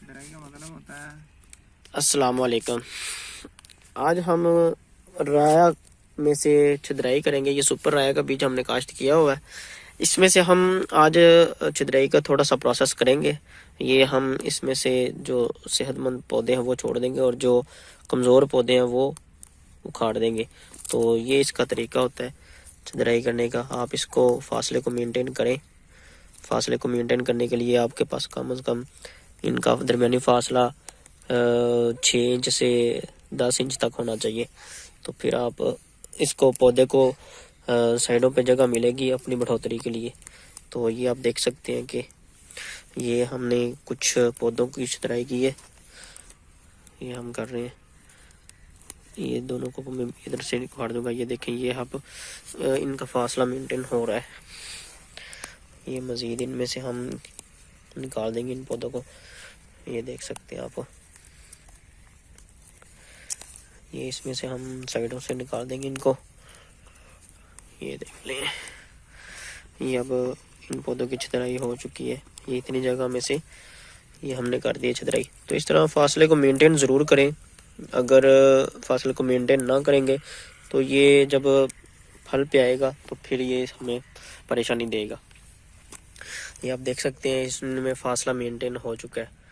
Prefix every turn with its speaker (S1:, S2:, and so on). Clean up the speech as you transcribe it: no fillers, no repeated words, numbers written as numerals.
S1: छुदाई का मतलब होता है।
S2: अस्सलाम वालेकुम। आज हम राया में से छिद्राई करेंगे। ये सुपर राया का बीज हमने काश्त किया हुआ है। इसमें से हम आज छिद्राई का थोड़ा सा प्रोसेस करेंगे। ये हम इसमें से जो सेहतमंद पौधे हैं वो छोड़ देंगे और जो कमज़ोर पौधे हैं वो उखाड़ देंगे। तो ये इसका तरीका होता है छिद्राई करने का। आप इसको फासले को मेंटेन करें। फासले को मेंटेन करने के लिए आपके पास कम से कम इनका दरमियानी फासला 6 इंच से 10 इंच तक होना चाहिए। तो फिर आप इसको पौधे को साइडों पे जगह मिलेगी अपनी बढ़ोतरी के लिए। तो ये आप देख सकते हैं कि ये हमने कुछ पौधों की छितराई की है। ये हम कर रहे हैं। ये दोनों को मैं इधर से उखाड़ दूंगा। ये देखें, ये अब इनका फासला मेंटेन हो रहा है। ये मज़ीद इनमें से हम निकाल देंगे इन पौधों को। ये देख सकते हैं आप। ये इसमें से हम साइडों से निकाल देंगे इनको। ये देख लें, ये अब इन पौधों की छितराई हो चुकी है। ये इतनी जगह में से ये हमने कर दी है छितराई। तो इस तरह फासले को मेंटेन ज़रूर करें। अगर फासले को मेंटेन ना करेंगे तो ये जब फल पे आएगा तो फिर ये हमें परेशानी देगा। ये आप देख सकते हैं इसमें फासला मेंटेन हो चुका है।